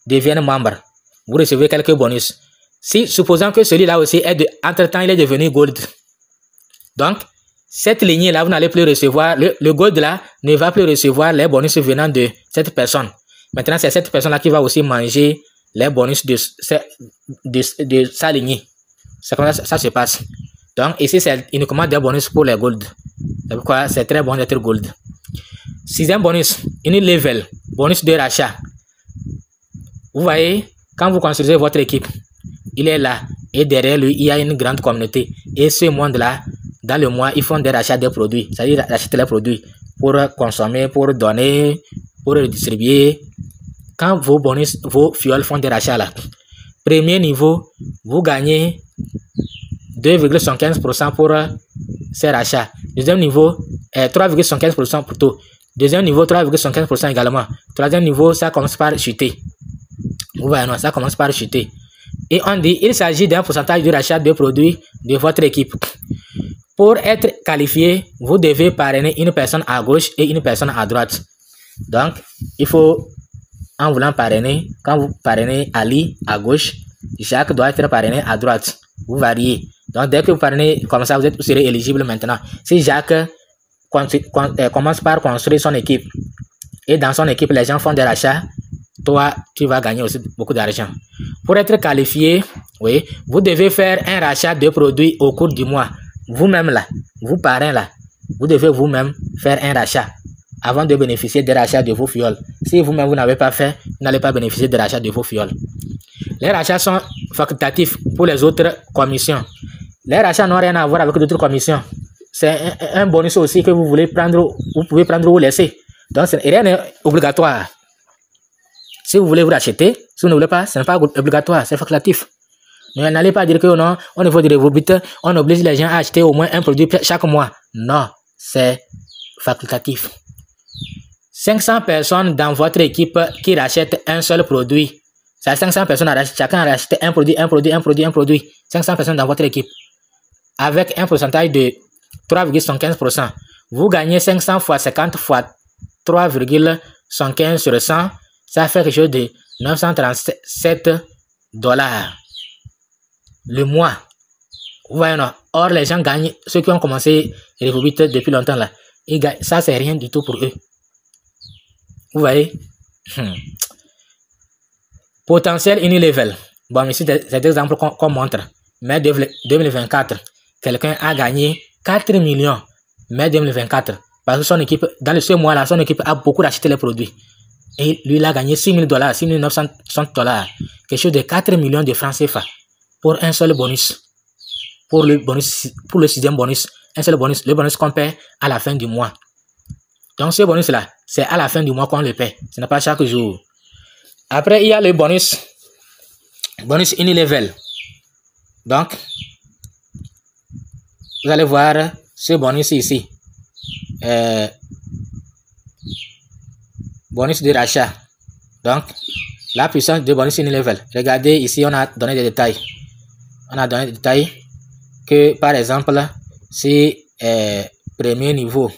deviennent membres, vous recevez quelques bonus. Si, supposons que celui-là aussi entre-temps, il est devenu gold. Donc, cette lignée-là, vous n'allez plus recevoir, le gold là ne va plus recevoir les bonus venant de cette personne. Maintenant, c'est cette personne-là qui va aussi manger les bonus de sa lignée. C'est comme ça se passe. Donc, ici, c'est uniquement des bonus pour les gold. C'est pourquoi c'est très bon d'être gold. Sixième bonus, une level, bonus de rachat. Vous voyez, quand vous construisez votre équipe, il est là. Et derrière lui, il y a une grande communauté. Et ce monde-là, dans le mois, ils font des rachats de produits. C'est-à-dire acheter les produits pour consommer, pour donner, pour redistribuer. Quand vos bonus, vos fioles font des rachats là, premier niveau, vous gagnez 2,75% pour ces rachats. Deuxième niveau, 3,75% plutôt. Deuxième niveau, 3,75% également. Troisième niveau, ça commence par chuter. Vous voyez, non, ça commence par chuter. Et on dit, il s'agit d'un pourcentage de rachat de produits de votre équipe. Pour être qualifié, vous devez parrainer une personne à gauche et une personne à droite. Donc, il faut, en voulant parrainer, quand vous parrainez Ali à gauche, Jacques doit être parrainé à droite. Vous variez. Donc, dès que vous parrainez comme ça, vous serez éligible maintenant. Si Jacques commence par construire son équipe, et dans son équipe, les gens font des rachats, toi, tu vas gagner aussi beaucoup d'argent. Pour être qualifié, oui, vous devez faire un rachat de produits au cours du mois. Vous-même là, vous parrain là, vous devez vous-même faire un rachat avant de bénéficier des rachats de vos fioles. Si vous-même vous n'avez pas fait, vous n'allez pas bénéficier des rachats de vos fioles. Les rachats sont facultatifs pour les autres commissions. Les rachats n'ont rien à voir avec d'autres commissions. C'est un bonus aussi que vous voulez prendre, vous pouvez prendre ou laisser. Donc rien n'est obligatoire. Si vous voulez vous racheter, si vous ne voulez pas, ce n'est pas obligatoire, c'est facultatif. Mais n'allez pas dire que non, au niveau de Revobit, on oblige les gens à acheter au moins un produit chaque mois. Non, c'est facultatif. 500 personnes dans votre équipe qui rachètent un seul produit. C'est 500 personnes, chacun rachète un produit. 500 personnes dans votre équipe. Avec un pourcentage de 3,75%. Vous gagnez 500 fois 50 fois 3,75 sur 100. Ça fait quelque chose de 937 $. Le mois. Vous voyez, non? Or, les gens gagnent, ceux qui ont commencé Revobit depuis longtemps là, ils gagnent, ça c'est rien du tout pour eux. Vous voyez? Potentiel unilevel. Bon, ici, c'est des exemples qu'on montre. Mai 2024, quelqu'un a gagné 4 millions. Mai 2024. Parce que son équipe, dans ce mois-là, son équipe a beaucoup racheté les produits. Et lui, il a gagné 6 000 $, 6 960 $. Quelque chose de 4 millions de francs CFA. Pour un seul bonus. Pour le sixième bonus. Un seul bonus. Le bonus qu'on paie à la fin du mois. Donc, ce bonus-là, c'est à la fin du mois qu'on le paie. Ce n'est pas chaque jour. Après, il y a le bonus. Bonus unilevel. Donc, vous allez voir ce bonus ici. Bonus de rachat. Donc, la puissance de bonus unilevel. Regardez, ici, on a donné des détails. On a donné des détails que, par exemple, si premier niveau,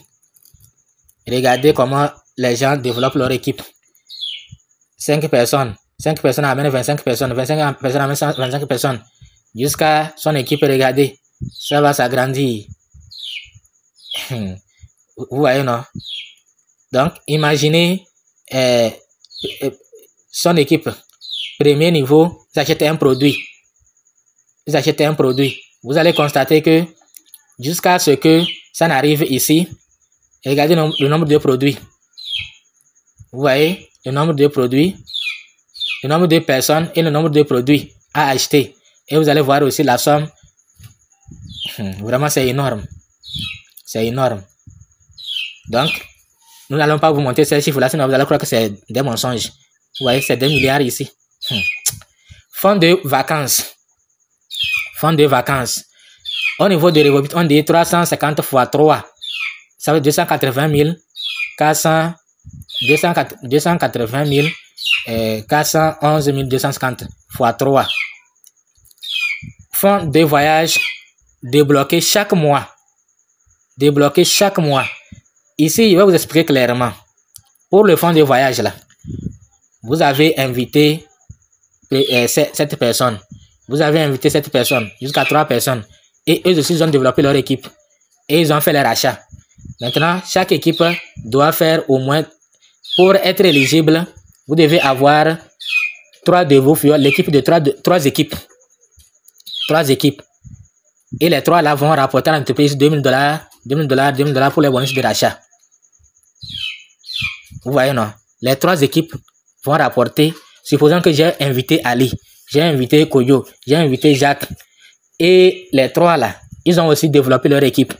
regardez comment les gens développent leur équipe. 5 personnes amènent 25 personnes, 25 personnes amènent 25 personnes. Jusqu'à son équipe, regardez, ça va s'agrandir. Vous voyez, non? Donc, imaginez son équipe. Premier niveau, vous achetez un produit. Vous allez constater que jusqu'à ce que ça n'arrive ici, regardez le nombre de produits. Vous voyez le nombre de produits, le nombre de personnes et le nombre de produits à acheter. Et vous allez voir aussi la somme. Vraiment, c'est énorme. C'est énorme. Donc, nous n'allons pas vous montrer ces chiffres-là, sinon vous allez croire que c'est des mensonges. Vous voyez, c'est 2 milliards ici. Fonds de vacances. Fonds de vacances. Au niveau de Revobit, on dit 350 fois 3. Ça veut dire 280 400, 280 411 250 fois 3. Fonds de voyage débloqué chaque mois. ici, je vais vous expliquer clairement. Pour le fonds de voyage, là, vous avez invité cette personne. Vous avez invité cette personne, jusqu'à 3 personnes. Et eux aussi, ils ont développé leur équipe. Et ils ont fait leur achat. Maintenant, chaque équipe doit faire au moins, pour être éligible, vous devez avoir 3 de vos filles, l'équipe de 3 équipes. 3 équipes. Et les 3 là vont rapporter à l'entreprise $2000, $2000 pour les bonus de rachat. Vous voyez, non? Les 3 équipes vont rapporter. Supposons que j'ai invité Ali, j'ai invité Koyo, j'ai invité Jacques. Et les 3 là, ils ont aussi développé leur équipe.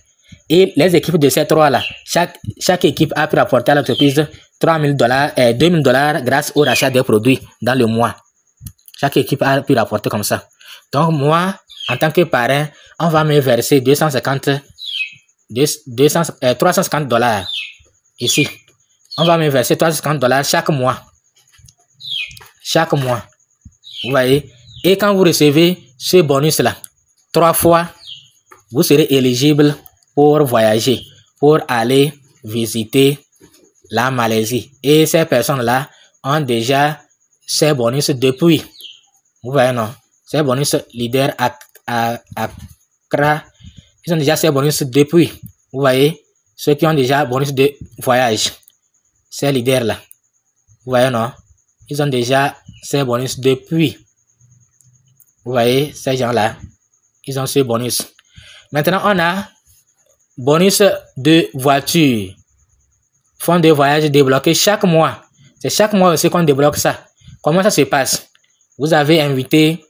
Et les équipes de ces 3 là, chaque équipe a pu rapporter à l'entreprise $2000 grâce au rachat des produits dans le mois. Chaque équipe a pu rapporter comme ça. Donc moi, en tant que parrain, on va me verser $350 ici. On va me verser $350 chaque mois. Chaque mois. Vous voyez? Et quand vous recevez ce bonus-là, 3 fois, vous serez éligible pour voyager, pour aller visiter la Malaisie. Et ces personnes-là ont déjà ces bonus depuis. Vous voyez, non? Ces bonus leader à Accra, ils ont déjà ces bonus depuis. Vous voyez? Ceux qui ont déjà bonus de voyage. Ces leaders-là. Vous voyez, non? Ils ont déjà ces bonus depuis. Vous voyez, ces gens-là, ils ont ce bonus. Maintenant, on a bonus de voiture. Fonds de voyage débloqué chaque mois. C'est chaque mois aussi qu'on débloque ça. Comment ça se passe? Vous avez invité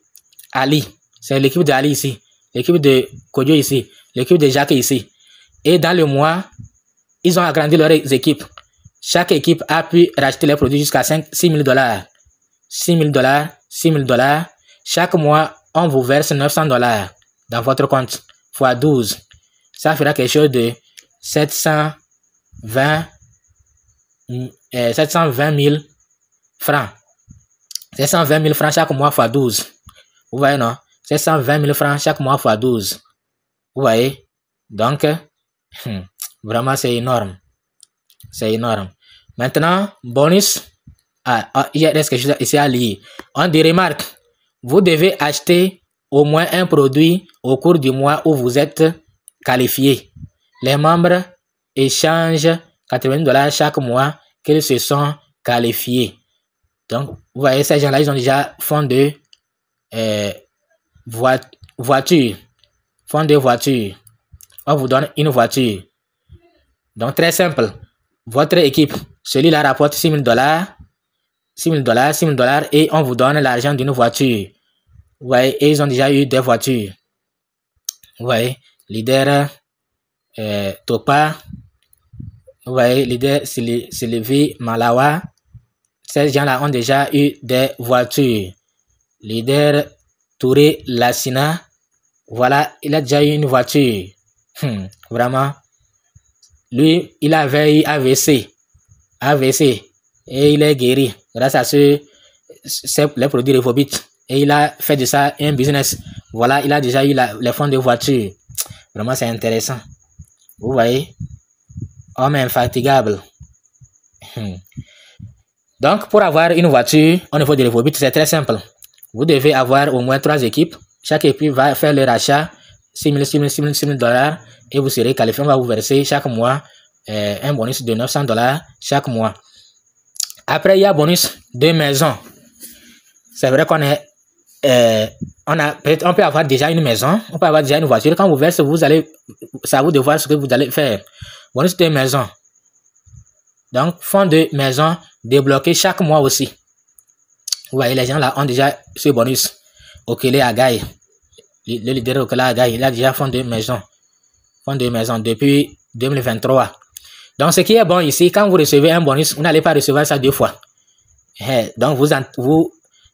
Ali. C'est l'équipe de Ali ici. L'équipe de Kodio ici. L'équipe de Jacques ici. Et dans le mois, ils ont agrandi leurs équipes. Chaque équipe a pu racheter les produits jusqu'à $6000. $6000. Chaque mois, on vous verse $900 dans votre compte. Fois 12. Ça fera quelque chose de 720 000 francs. 720 000 francs chaque mois fois 12. Vous voyez, non? 720 000 francs chaque mois fois 12. Vous voyez? Donc, vraiment, c'est énorme. C'est énorme. Maintenant, bonus. Il reste quelque chose ici à lire. On dit remarque. Vous devez acheter au moins un produit au cours du mois où vous êtes qualifié. Les membres échangent $80 chaque mois qu'ils se sont qualifiés. Donc, vous voyez, ces gens-là, ils ont déjà fonds de voiture. Fonds de voiture. On vous donne une voiture. Donc, très simple. Votre équipe, celui-là rapporte $6000. $6000 et on vous donne l'argent d'une voiture. Vous voyez, et ils ont déjà eu des voitures. Vous voyez, leader Topa. Vous voyez, leader Sylvie Malawa. Ces gens-là ont déjà eu des voitures. Leader Touré Lassina. Voilà, il a déjà eu une voiture. Vraiment. Lui, il avait eu AVC. Et il est guéri grâce à les produits Revobit. Et il a fait de ça un business. Voilà, il a déjà eu les fonds de voiture. Vraiment, c'est intéressant. Vous voyez? Homme infatigable. Donc, pour avoir une voiture au niveau de Revobit, c'est très simple. Vous devez avoir au moins 3 équipes. Chaque équipe va faire le rachat $6000 et vous serez qualifié. On va vous verser chaque mois un bonus de $900 chaque mois. Après, il y a bonus de maison. C'est vrai qu'on est on peut avoir déjà une maison, on peut avoir déjà une voiture. Quand vous versez, c'est à vous de voir ce que vous allez faire. Bonus de maison. Donc, fonds de maison débloqué chaque mois aussi. Vous voyez, les gens là ont déjà ce bonus. Okele Agaï, le leader Okele Agaï, il a déjà fonds de maison. Fonds de maison depuis 2023. Donc, ce qui est bon ici, quand vous recevez un bonus, vous n'allez pas recevoir ça 2 fois. Donc,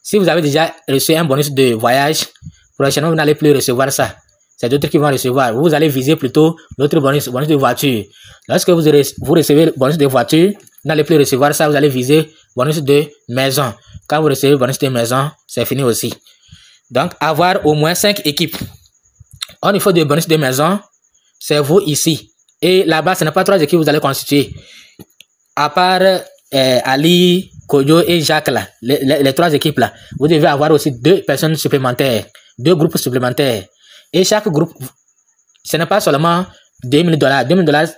si vous avez déjà reçu un bonus de voyage, prochainement, vous n'allez plus recevoir ça. C'est d'autres qui vont recevoir. Vous allez viser plutôt l'autre bonus de voiture. Lorsque vous recevez le bonus de voiture, vous n'allez plus recevoir ça. Vous allez viser bonus de maison. Quand vous recevez le bonus de maison, c'est fini aussi. Donc, avoir au moins 5 équipes. Au niveau de bonus de maison, c'est vous ici. Et là-bas, ce n'est pas 3 équipes que vous allez constituer. À part Ali, Kojo et Jacques, là, les 3 équipes là, vous devez avoir aussi 2 personnes supplémentaires, 2 groupes supplémentaires. Et chaque groupe, ce n'est pas seulement $2000.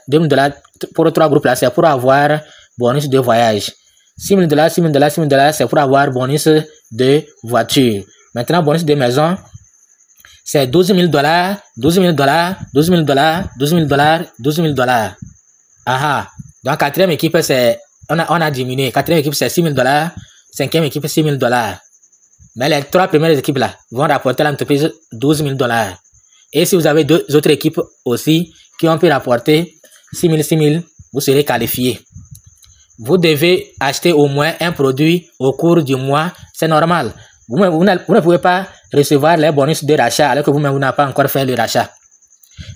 $2000 pour 3 groupes là, c'est pour avoir bonus de voyage. $6000, $6000, c'est pour avoir bonus de voiture. Maintenant, bonus de maison, c'est $12 000, $12 000, $12 000, $12 000, $12 000. Aha. Donc, 4e équipe, c'est, on a diminué. 4e équipe, c'est $6000. 5e équipe, $6000. Mais les 3 premières équipes là vont rapporter à l'entreprise $12 000. Et si vous avez 2 autres équipes aussi qui ont pu rapporter 6 000, vous serez qualifié. Vous devez acheter au moins un produit au cours du mois. C'est normal. Vous ne pouvez pas recevoir les bonus de rachat alors que vous-même vous n'avez pas encore fait le rachat.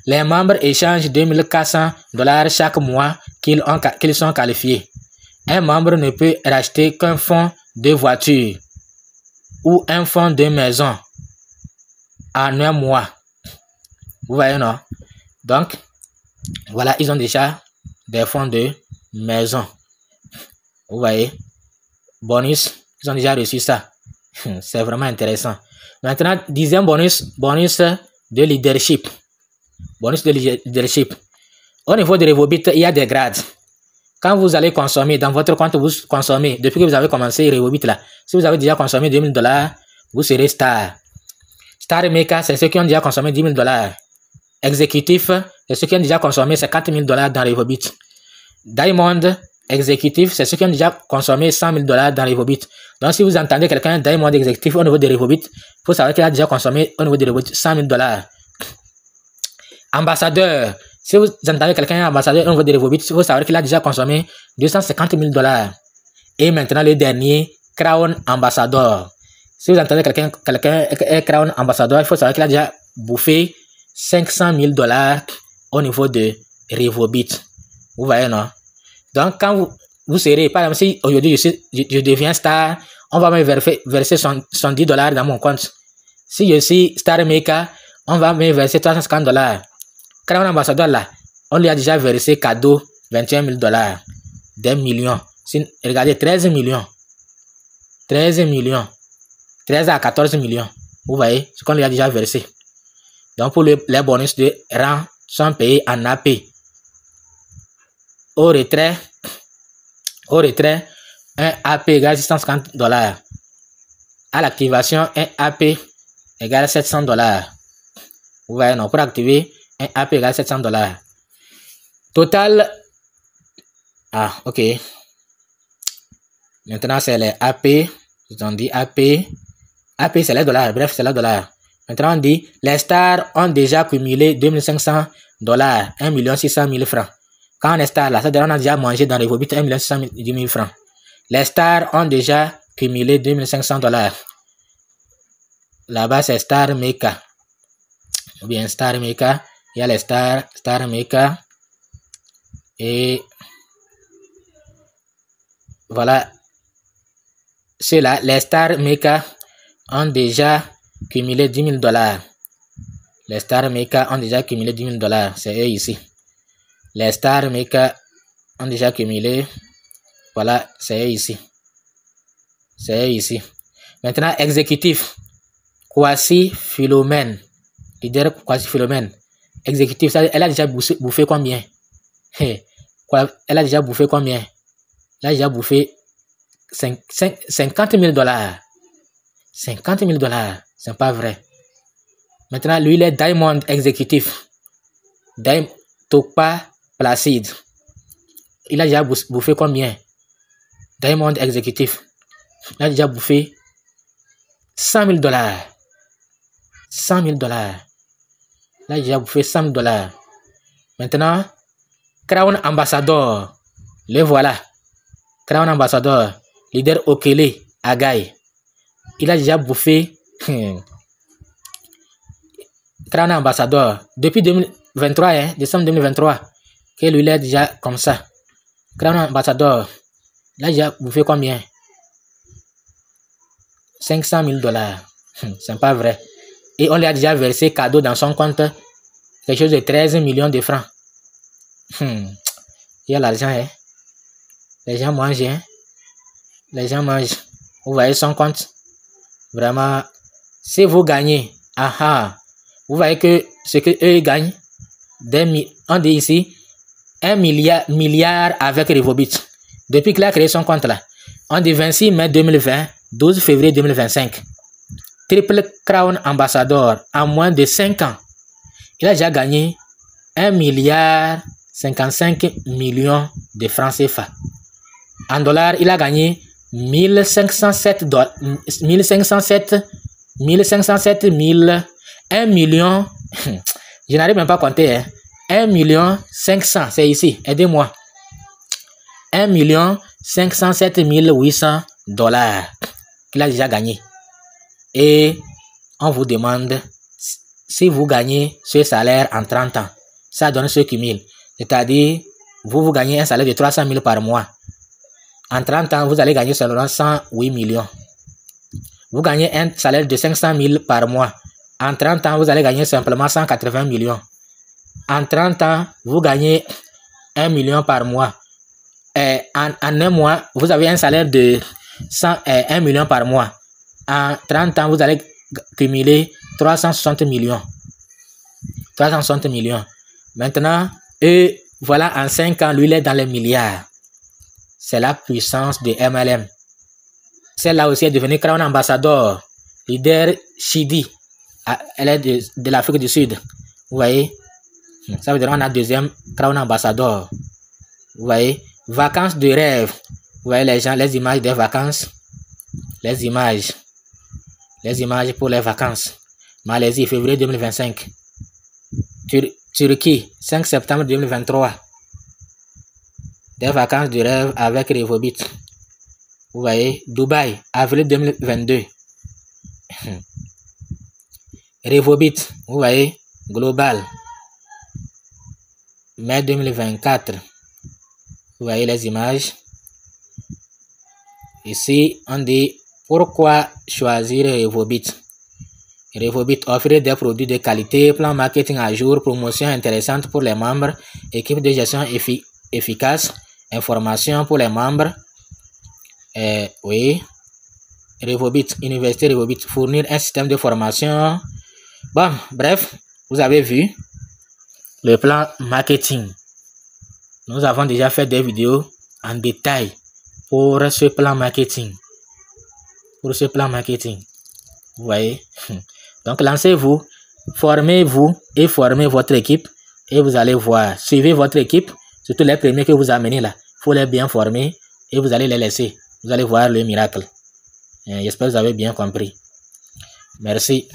Les membres échangent $2400 chaque mois qu'ils sont qualifiés. Un membre ne peut racheter qu'un fonds de voiture ou un fonds de maison en un mois. Vous voyez, non? Donc, voilà, ils ont déjà des fonds de maison. Vous voyez? Bonus, ils ont déjà reçu ça. C'est vraiment intéressant. Maintenant, 10e bonus de leadership. Bonus de leadership. Au niveau de Revobit, il y a des grades. Quand vous allez consommer, dans votre compte, vous consommez, depuis que vous avez commencé Revobit là, si vous avez déjà consommé $2000, vous serez star. Star Maker, c'est ceux qui ont déjà consommé $10 000. Exécutif, c'est ceux qui ont déjà consommé $50 000 dans Revobit. Diamond, exécutif, c'est ceux qui ont déjà consommé $100 000 dans Revobit. Donc, si vous entendez quelqu'un Diamond exécutif au niveau de Revobit, il faut savoir qu'il a déjà consommé au niveau de Revobit $100 000. Ambassadeur, si vous entendez quelqu'un ambassadeur au niveau de Revobit, il faut savoir qu'il a déjà consommé $250 000. Et maintenant, le dernier, Crown Ambassador. Si vous entendez quelqu'un est Crown Ambassador, il faut savoir qu'il a déjà bouffé $500 000 au niveau de Revobit. Vous voyez, non? Donc, quand vous serez, par exemple, si aujourd'hui je deviens star, on va me verser $110 dans mon compte. Si je suis Star Maker, on va me verser $350. Crown Ambassadeur là, on lui a déjà versé cadeau $21 000, des millions. Regardez, 13 millions. 13 millions. 13 à 14 millions. Vous voyez ce qu'on lui a déjà versé. Donc, pour les bonus de rang sont payés en AP. Au retrait, un AP égale $650. À l'activation, un AP égale $700. Vous voyez, non, pour activer, un AP égale $700. Total. Ah, ok. Maintenant, c'est les AP. Ils ont dit AP. AP, c'est les dollars. Bref, c'est les dollars. Maintenant, on dit, les stars ont déjà cumulé $2500, 1 600 000 francs. Quand on est star, là, c'est-à-dire on a déjà mangé dans les Revobit 1 600 000 francs. Les stars ont déjà cumulé $2500. Là-bas, c'est Star Maker. Ou bien Star Maker. Il y a les Star Maker. Et voilà. Ceux-là, les Star Maker ont déjà cumulé $10 000. Les Star Maker ont déjà cumulé $10 000. C'est eux ici. Les Star Maker ont déjà cumulé. Voilà, c'est eux ici. C'est eux ici. Maintenant, exécutif. Kwasi Philomène. Leader Kwasi Philomène. Exécutif, elle a déjà bouffé combien? Elle a déjà bouffé combien? Elle a déjà bouffé $50 000. $50 000. C'est pas vrai. Maintenant, lui, il est Diamond exécutif. Tokpa Placide. Il a déjà bouffé combien? Diamond exécutif. Il a déjà bouffé $100 000. $100 000. Là, j'ai bouffé $100 000. Maintenant, Crown Ambassador. Le voilà. Crown Ambassador. Leader Okele Agaï. Il a déjà bouffé Crown Ambassador. Depuis 2023, hein, décembre 2023, que lui, il est déjà comme ça. Crown Ambassador. Là, j'ai bouffé combien? $500 000. C'est pas vrai. Et on lui a déjà versé cadeau dans son compte quelque chose de 13 millions de francs. Il y a l'argent, hein. Les gens mangent, hein. Les gens mangent. Vous voyez son compte. Vraiment, si vous gagnez, vous voyez que ce que eux gagnent, on dit ici, 1 milliard avec Revobit. Depuis qu'il a créé son compte là, on dit 26 mai 2020, 12 février 2025. Triple Crown ambassadeur en moins de 5 ans. Il a déjà gagné 1 milliard 55 millions de francs CFA. En dollars, il a gagné 1507 000, 1 million, je n'arrive même pas à compter, hein. 1 million 500, c'est ici, aidez-moi. 1 507 800 $ qu'il a déjà gagné. Et on vous demande si vous gagnez ce salaire en 30 ans. Ça donne ce cumul. C'est-à-dire, vous gagnez un salaire de 300 000 par mois. En 30 ans, vous allez gagner seulement 108 millions. Vous gagnez un salaire de 500 000 par mois. En 30 ans, vous allez gagner simplement 180 millions. En 30 ans, vous gagnez 1 million par mois. En un mois, vous avez un salaire de 1 million par mois. En 30 ans, vous allez cumuler 360 millions. 360 millions. Maintenant, et voilà, en 5 ans, lui, il est dans les milliards. C'est la puissance de MLM. Celle-là aussi est devenue Crown ambassadeur. Leader Chidi. Elle est de l'Afrique du Sud. Vous voyez? Ça veut dire qu'on a deuxième Crown ambassadeur. Vous voyez? Vacances de rêve. Vous voyez les gens, les images des vacances. Les images pour les vacances. Malaisie, février 2025. Turquie, 5 septembre 2023. Des vacances de rêve avec Revobit. Vous voyez, Dubaï, avril 2022. Revobit, vous voyez, global. Mai 2024. Vous voyez les images. Ici, on dit pourquoi choisir Revobit. Revobit offre des produits de qualité, plan marketing à jour, promotion intéressante pour les membres, équipe de gestion efficace, information pour les membres. Oui. Revobit, Université Revobit, fournir un système de formation. Bon, bref, vous avez vu le plan marketing. Nous avons déjà fait des vidéos en détail pour ce plan marketing. Vous voyez. Donc, lancez-vous, formez-vous et formez votre équipe et vous allez voir. Suivez votre équipe, surtout les premiers que vous amenez là. Il faut les bien former et vous allez les laisser. Vous allez voir le miracle. J'espère que vous avez bien compris. Merci.